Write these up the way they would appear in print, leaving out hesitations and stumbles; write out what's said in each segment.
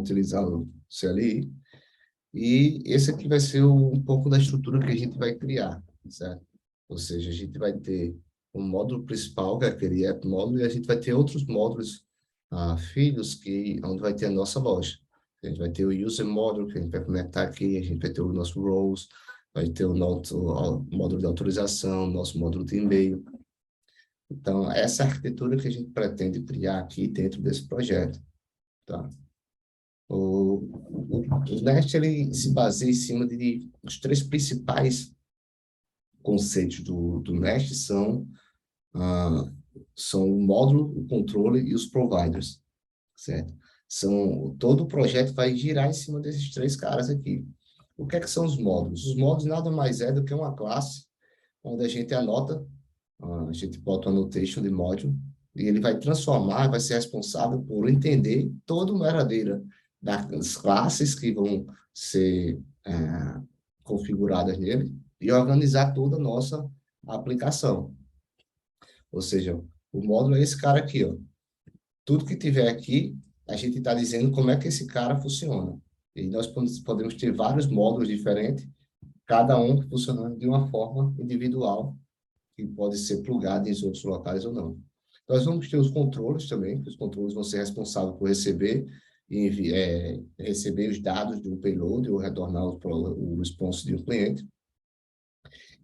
utilizar o CLI. E esse aqui vai ser um pouco da estrutura que a gente vai criar, certo? Ou seja, a gente vai ter um módulo principal, que é aquele app módulo, e a gente vai ter outros módulos filhos, onde vai ter a nossa loja. A gente vai ter o user módulo, que a gente vai conectar aqui, a gente vai ter o nosso roles, vai ter o nosso módulo de autorização, nosso módulo de e-mail. Então, essa é a arquitetura que a gente pretende criar aqui dentro desse projeto, tá? O Nest, ele se baseia em cima de os três principais conceitos do Nest são o módulo, o controle e os providers, certo? Todo o projeto vai girar em cima desses três caras aqui. O que é que são os módulos? Os módulos nada mais é do que uma classe onde a gente anota, a gente bota uma annotation de módulo, e ele vai transformar, vai ser responsável por entender toda uma heradeira das classes que vão ser configuradas nele e organizar toda a nossa aplicação. Ou seja, o módulo é esse cara aqui, ó. Tudo que tiver aqui, a gente está dizendo como é que esse cara funciona. E nós podemos ter vários módulos diferentes, cada um funcionando de uma forma individual, que pode ser plugado em outros locais ou não. Nós vamos ter os controles também, que os controles vão ser responsáveis por receber receber os dados de um payload ou retornar o response de um cliente.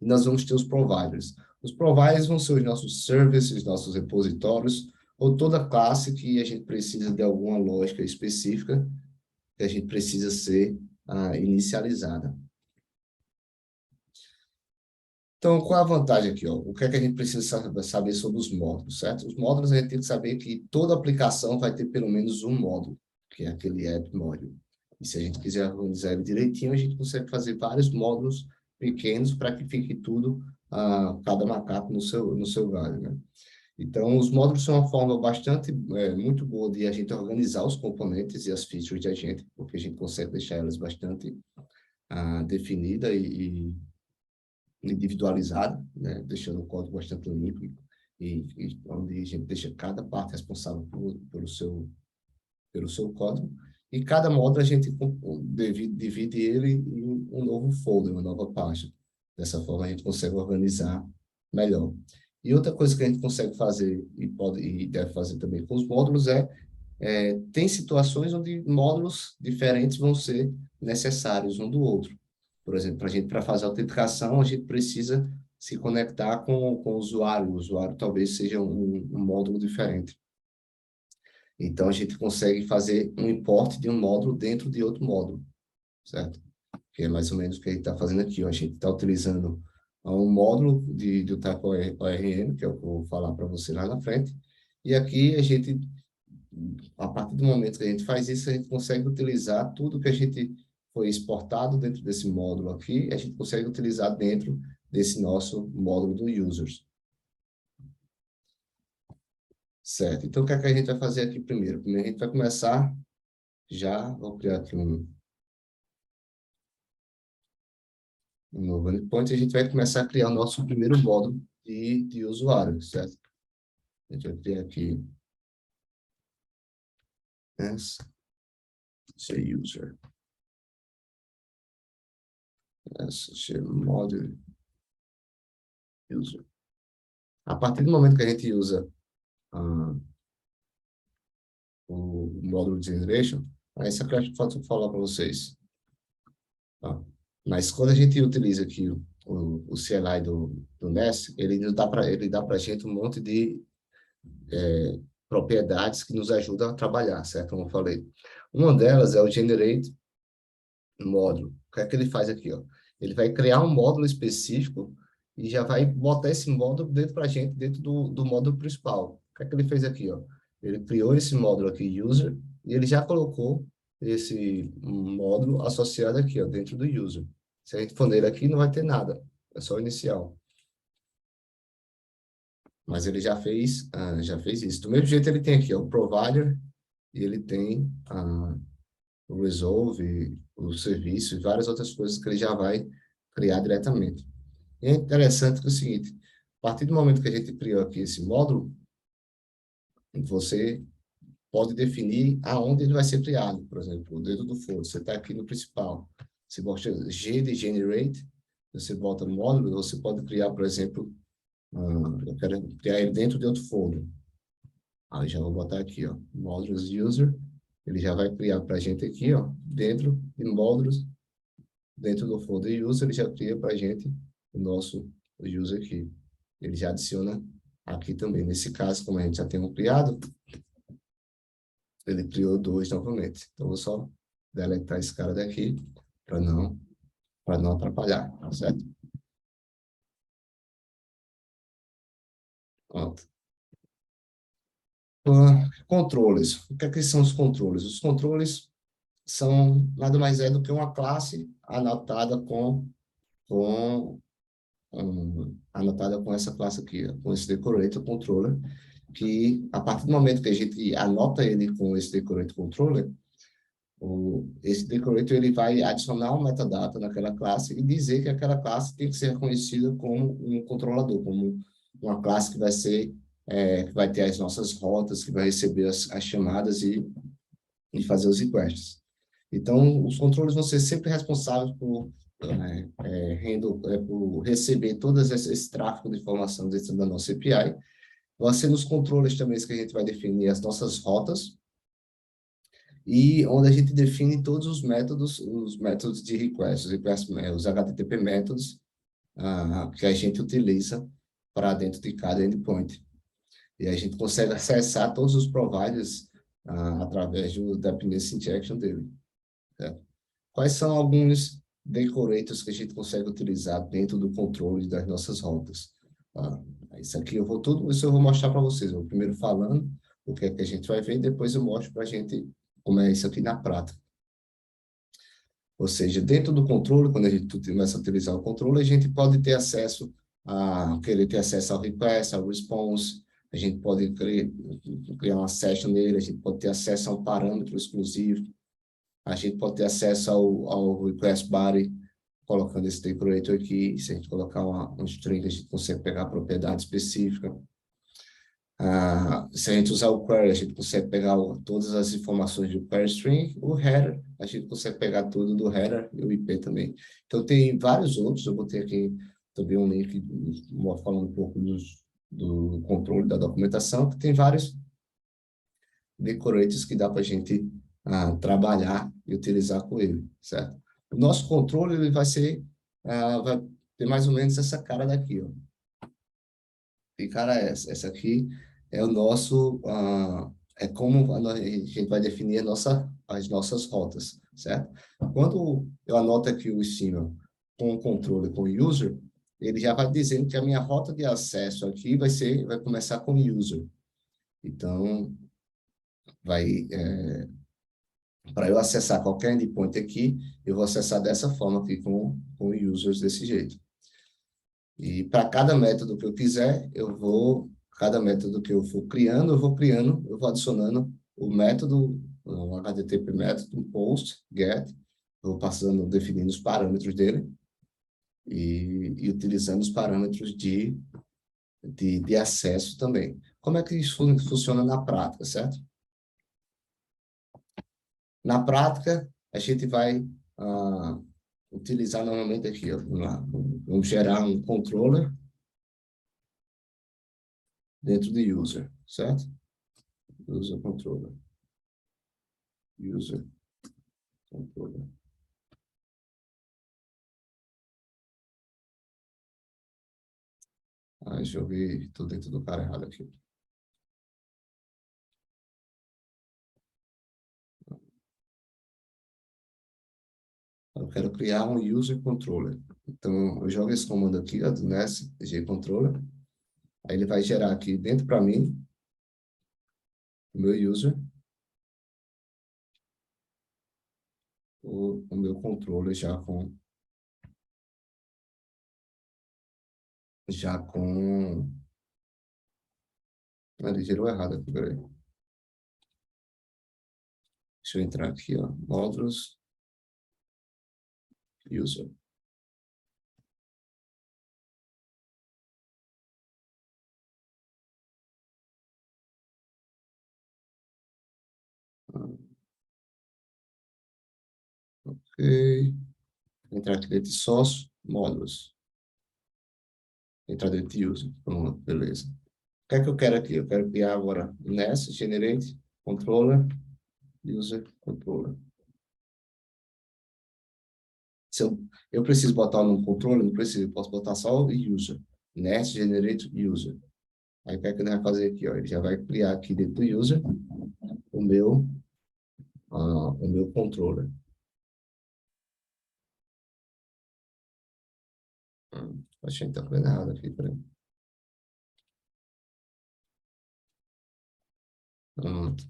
E nós vamos ter os providers. Os providers vão ser os nossos services, nossos repositórios, ou toda classe que a gente precisa de alguma lógica específica, que a gente precisa ser inicializada. Então, qual é a vantagem aqui? Ó? O que é que a gente precisa saber sobre os módulos, certo? Os módulos, a gente tem que saber que toda aplicação vai ter pelo menos um módulo, que é aquele app module. E se a gente quiser organizar ele direitinho, a gente consegue fazer vários módulos pequenos para que fique tudo, cada macaco no seu galho, né? Então, os módulos são uma forma muito boa de a gente organizar os componentes e as features da gente, porque a gente consegue deixar elas bastante definida e individualizada, né? Deixando o código bastante limpo e onde a gente deixa cada parte responsável pelo seu código. E cada módulo a gente divide ele em um novo folder, uma nova pasta. Dessa forma a gente consegue organizar melhor. E outra coisa que a gente consegue fazer e deve fazer também com os módulos tem situações onde módulos diferentes vão ser necessários um do outro. Por exemplo, para fazer a autenticação, a gente precisa se conectar com o usuário. O usuário talvez seja um módulo diferente. Então, a gente consegue fazer um import de um módulo dentro de outro módulo, certo? Que é mais ou menos o que a gente está fazendo aqui. Ó. A gente está utilizando um módulo do tipo ORM, que é o que eu vou falar para você lá na frente. E aqui a partir do momento que a gente faz isso, a gente consegue utilizar tudo que a gente foi exportado dentro desse módulo aqui, a gente consegue utilizar dentro desse nosso módulo do users. Certo. Então, o que é que a gente vai fazer aqui primeiro? Primeiro, a gente vai começar vou criar aqui um novo endpoint, e a gente vai começar a criar o nosso primeiro módulo de usuário, certo? A gente vai criar aqui user. Module user. A partir do momento que a gente usa o módulo generation, essa aqui eu acho que falta falar para vocês. Tá? Mas quando a gente utiliza aqui o CLI do Nest, ele dá para a gente um monte de propriedades que nos ajudam a trabalhar, certo? Como eu falei. Uma delas é o generate módulo. O que é que ele faz aqui? Ó? Ele vai criar um módulo específico e já vai botar esse módulo dentro para a gente, dentro do módulo principal. O que é que ele fez aqui? Ó? Ele criou esse módulo aqui, user, e ele já colocou esse módulo associado aqui, ó, dentro do user. Se a gente for nele aqui, não vai ter nada. É só inicial. Mas ele já fez isso. Do mesmo jeito, ele tem aqui ó, o provider, e ele tem o resolve, o serviço e várias outras coisas que ele já vai criar diretamente. E é interessante que é o seguinte, a partir do momento que a gente criou aqui esse módulo, você pode definir aonde ele vai ser criado. Por exemplo, dentro do folder, você está aqui no principal. Você bota G de generate, você bota módulo, você pode criar, por exemplo, eu quero criar ele dentro de outro folder. Aí já vou botar aqui, ó, módulos user. Ele já vai criar para a gente aqui, ó, dentro de módulos, dentro do folder user, ele já cria para a gente o nosso user aqui. Ele já adiciona aqui também. Nesse caso, como a gente já tem um criado, ele criou dois novamente. Então, eu vou só deletar esse cara daqui para não atrapalhar, tá certo? Pronto. Controles. O que é que são os controles? Os controles são nada mais é do que uma classe anotada anotada com essa classe aqui, ó, com esse decorator controller, que a partir do momento que a gente anota ele com esse decorator controller, esse decorator ele vai adicionar um metadata naquela classe e dizer que aquela classe tem que ser reconhecida como um controlador, como uma classe que vai ser, que vai ter as nossas rotas, que vai receber as chamadas e fazer os requests. Então, os controles vão ser sempre responsáveis por receber todo esse tráfego de informação dentro da nossa API. Vai ser nos controles também que a gente vai definir as nossas rotas, e onde a gente define todos os métodos de request, os HTTP métodos que a gente utiliza para dentro de cada endpoint. E a gente consegue acessar todos os providers através do dependency injection dele. Certo? Quais são alguns decorators que a gente consegue utilizar dentro do controle das nossas rotas? Isso aqui tudo isso eu vou mostrar para vocês. Eu primeiro falando o que é que a gente vai ver, e depois eu mostro para a gente como é isso aqui na prática. Ou seja, dentro do controle, quando a gente começa a utilizar o controle, a gente pode ter acesso querer ter acesso ao request, ao response, a gente pode criar uma session nele, a gente pode ter acesso a um parâmetro exclusivo, a gente pode ter acesso ao request body, colocando esse decorator aqui. Se a gente colocar um string, a gente consegue pegar a propriedade específica. Se a gente usar o query, a gente consegue pegar todas as informações do query string. O header, a gente consegue pegar tudo do header e o IP também. Então, tem vários outros. Eu botei aqui também um link falando um pouco do controle da documentação, que tem vários decorators que dá para a gente trabalhar e utilizar com ele, certo? O nosso controle ele vai ter mais ou menos essa cara daqui, ó. Que cara é essa? Essa aqui é o nosso, é como a gente vai definir as nossas rotas, certo? Quando eu anoto aqui o cima com o controle, com o user, ele já vai dizendo que a minha rota de acesso aqui vai começar com o user. Então, para eu acessar qualquer endpoint aqui, eu vou acessar dessa forma aqui com users desse jeito. E para cada método que eu quiser, cada método que eu for criando, eu vou adicionando o método, um HTTP método, um post, get, vou passando, definindo os parâmetros dele e utilizando os parâmetros de acesso também. Como é que isso funciona na prática, certo? Na prática, a gente vai utilizar normalmente aqui, ó, vamos gerar um controller dentro de user, certo? User controller. User controller. Deixa eu ver, estou dentro do cara errado aqui. Eu quero criar um user controller. Então, eu jogo esse comando aqui, ó, do NES, gcontroller. Aí ele vai gerar aqui dentro para mim, o meu user, o meu controller já com. Ele gerou errado aqui, peraí. Deixa eu entrar aqui, ó, módulos, user. Ok. Entrar aqui dentro de sócio, módulos. Entrar dentro de user. Pronto, beleza. O que é que eu quero aqui? Eu quero criar agora Nest, Generate, Controller, User, Controller. Se eu preciso botar no controller, não preciso, eu posso botar só o user. Nest, Generate, User. Aí o que é que ele vai fazer aqui? Ó? Ele já vai criar aqui dentro do user o meu controller. Achei que tá fazendo errado aqui, peraí. Pronto,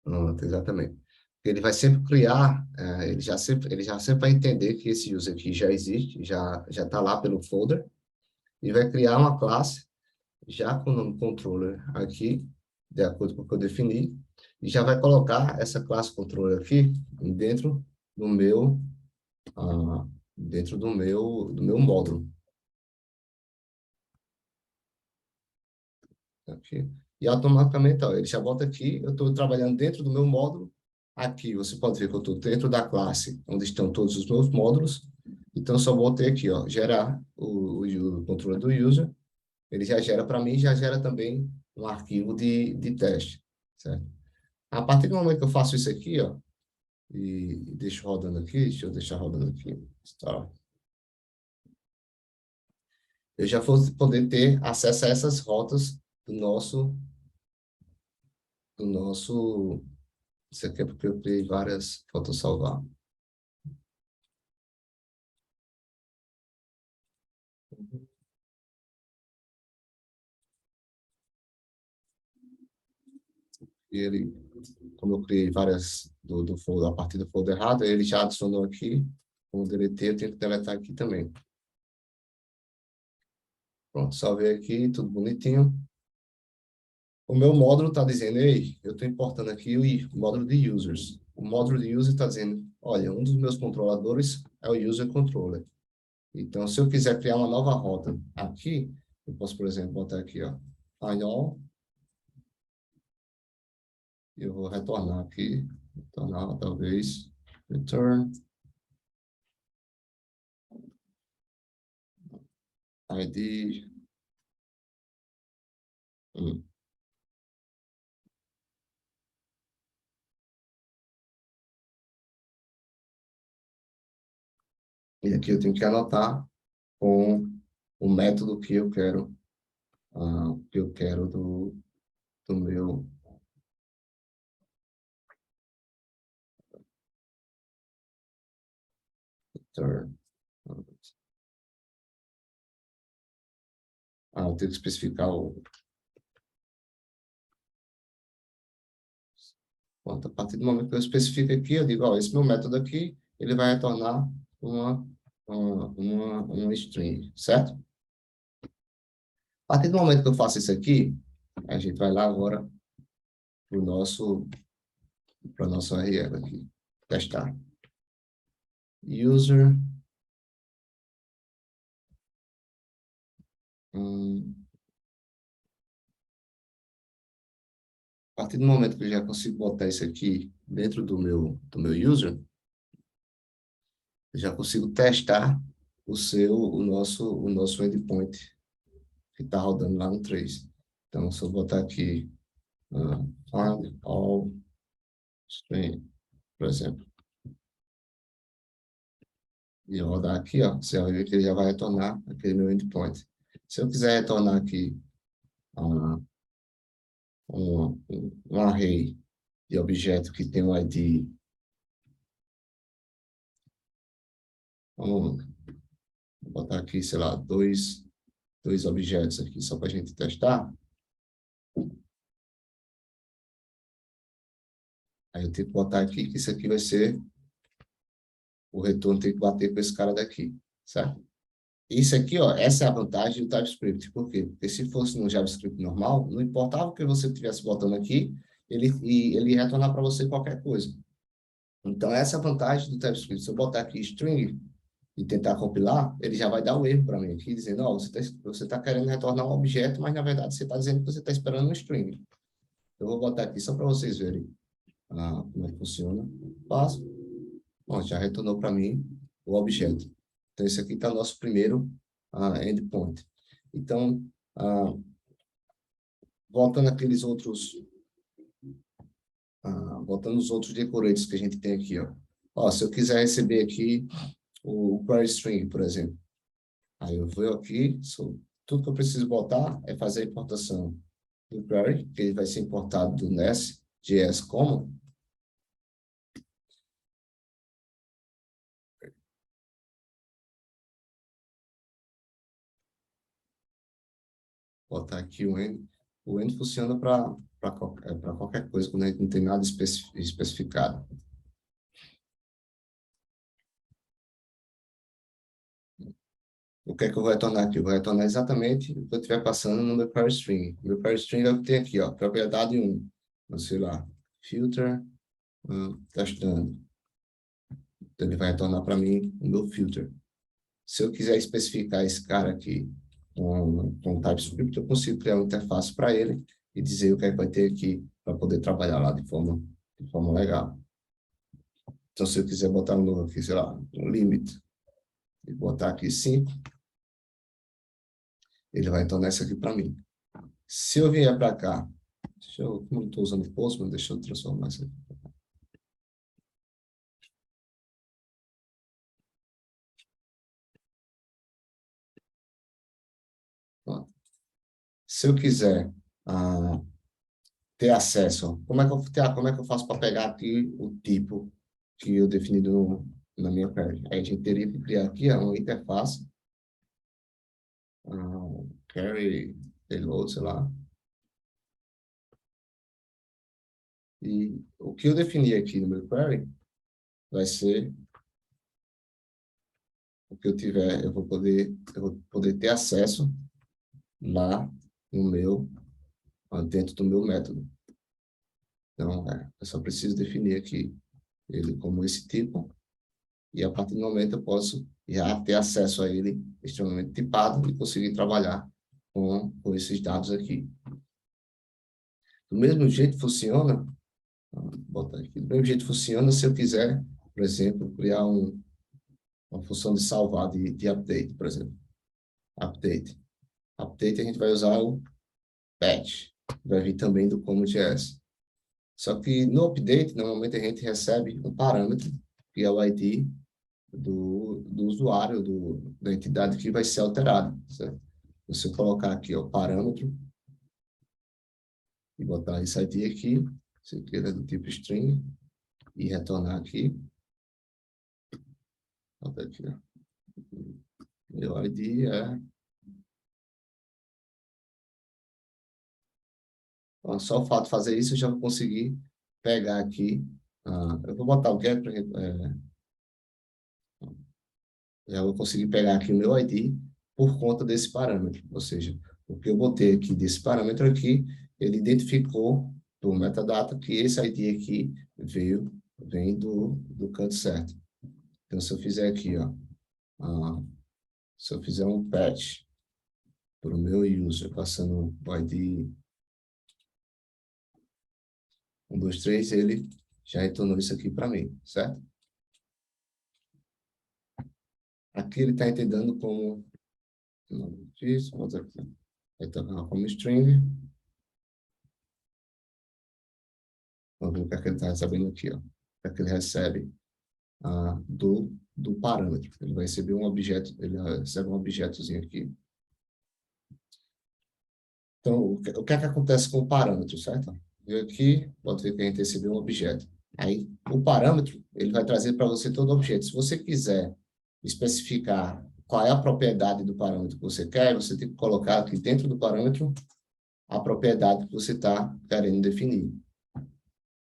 pronto, exatamente. Ele vai sempre criar, ele já sempre vai entender que esse user aqui já existe, já está lá pelo folder, e vai criar uma classe já com o nome controller aqui, de acordo com o que eu defini, e já vai colocar essa classe controller aqui dentro do meu, ah, dentro do meu módulo. Aqui. E automaticamente, ó, ele já bota aqui, eu estou trabalhando dentro do meu módulo. Aqui, você pode ver que eu estou dentro da classe, onde estão todos os meus módulos. Então, só botei aqui, ó, gerar o controle do user. Ele já gera para mim, já gera também um arquivo de teste, certo? A partir do momento que eu faço isso aqui, ó, e deixo rodando aqui, deixa eu deixar rodando aqui, tá? Eu já vou poder ter acesso a essas rotas do nosso. Isso aqui é porque eu criei várias fotos salvar. E ele, como eu criei várias do folder, a partir do folder errado, ele já adicionou aqui. Como deletei, eu tenho que deletar aqui também. Pronto, salvei aqui, tudo bonitinho. O meu módulo está dizendo, ei, eu estou importando aqui o módulo de users. O módulo de user está dizendo, olha, um dos meus controladores é o user controller. Então, se eu quiser criar uma nova rota aqui, eu posso, por exemplo, botar aqui, ó, find all, e eu vou retornar aqui, retornar talvez, return, ID, hum. E aqui eu tenho que anotar com o método que eu quero do meu return. Eu tenho que especificar o. Pronto, a partir do momento que eu especifico aqui, eu digo, ó, esse meu método aqui, ele vai retornar uma string, certo? A partir do momento que eu faço isso aqui, a gente vai lá agora para o nosso URL aqui, testar. User, a partir do momento que eu já consigo botar isso aqui dentro do meu user, eu já consigo testar o nosso endpoint que está rodando lá no 3. Então, se eu botar aqui, find all string, por exemplo, e eu rodar aqui, ó, você vai ver que ele já vai retornar aquele meu endpoint. Se eu quiser retornar aqui uh, um array de objeto que tem um ID, vamos botar aqui, sei lá, dois objetos aqui, só para a gente testar. Aí eu tenho que botar aqui que isso aqui vai ser, o retorno tem que bater com esse cara daqui, certo? Isso aqui, ó, essa é a vantagem do TypeScript. Por quê? Porque se fosse no JavaScript normal, não importava o que você estivesse botando aqui, ele ia retornar para você qualquer coisa. Então, essa é a vantagem do TypeScript. Se eu botar aqui string e tentar compilar, ele já vai dar o erro para mim aqui, dizendo, ó, você tá querendo retornar um objeto, mas na verdade você está dizendo que você está esperando um string. Eu vou botar aqui só para vocês verem. como é que funciona. Passo. Bom, já retornou para mim o objeto. Então, esse aqui está o nosso primeiro endpoint. Então, voltando àqueles outros, voltando aos outros decorates que a gente tem aqui, ó. Ó, se eu quiser receber aqui o query string, por exemplo, aí eu vou aqui, tudo que eu preciso botar é fazer a importação do query, que ele vai ser importado do Nest.js Common. Botar aqui o end. O end funciona para qualquer coisa, quando a gente não tem nada especificado. O que é que eu vou retornar aqui? Eu vou retornar exatamente o que eu estiver passando no meu query string. O meu query string é o que tem aqui, ó, propriedade 1. Então, sei lá, filter, testando. Então, ele vai retornar para mim o meu filter. Se eu quiser especificar esse cara aqui com TypeScript, eu consigo criar uma interface para ele e dizer o que é que vai ter aqui para poder trabalhar lá de forma legal. Então, se eu quiser botar um novo aqui, sei lá, um limit, e botar aqui 5, ele vai retornar isso aqui para mim. Se eu vier para cá, como eu estou usando o Postman, deixa eu transformar isso aqui. Pronto. Se eu quiser ter acesso, como é que eu faço para pegar aqui o tipo que eu defini na minha query? Aí a gente teria que criar aqui uma interface, query payload, sei lá. E o que eu defini aqui no meu query vai ser o que eu tiver, eu vou poder ter acesso lá no meu, dentro do meu método. Então, eu só preciso definir aqui ele como esse tipo, e a partir do momento eu posso já ter acesso a ele extremamente tipado e conseguir trabalhar com esses dados aqui. Do mesmo jeito funciona, vou botar aqui, do mesmo jeito funciona se eu quiser, por exemplo, criar uma função de salvar de update, por exemplo. Update. Update a gente vai usar o patch, vai vir também do Common.js. Só que no update, normalmente a gente recebe um parâmetro, que é o ID do usuário, da entidade que vai ser alterado, certo? Você colocar aqui o parâmetro e botar esse ID aqui, se queira do tipo string, e retornar aqui. Bota aqui, ó. Meu ID é... Ó, só o fato de fazer isso, eu já vou conseguir pegar aqui. Eu vou botar o get, já vou conseguir pegar aqui o meu ID por conta desse parâmetro. Ou seja, o que eu botei aqui desse parâmetro aqui, ele identificou do metadata que esse ID aqui vem do canto certo. Então, se eu fizer aqui, ó, se eu fizer um patch para o meu user, passando o ID 123, ele já retornou isso aqui para mim, certo? Aqui ele está entendendo como isso, vamos aqui, retornar como string. Vamos ver o que é que ele está recebendo aqui, ó. O que é que ele recebe do parâmetro. Ele vai receber um objeto, ele recebe um objetozinho aqui. Então, o que é que acontece com o parâmetro, certo? Eu aqui, pode ver que a gente recebeu um objeto. Aí, o parâmetro, ele vai trazer para você todo o objeto. Se você quiser especificar qual é a propriedade do parâmetro que você quer, você tem que colocar aqui dentro do parâmetro a propriedade que você está querendo definir.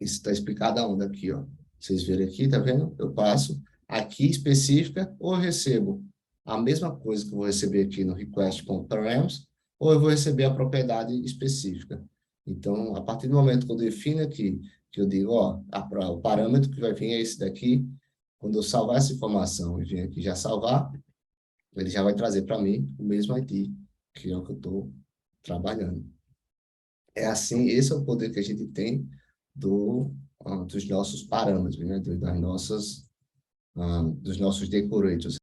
Isso está explicado aonde aqui, ó. Vocês verem aqui, tá vendo? Eu passo aqui específica, ou eu recebo a mesma coisa que eu vou receber aqui no request.params, ou eu vou receber a propriedade específica. Então, a partir do momento que eu defino aqui, que eu digo, ó, o parâmetro que vai vir é esse daqui, quando eu salvar essa informação e vir aqui já salvar, ele já vai trazer para mim o mesmo ID, que é o que eu estou trabalhando. É assim, esse é o poder que a gente tem dos nossos parâmetros, né? Dos nossos decorators.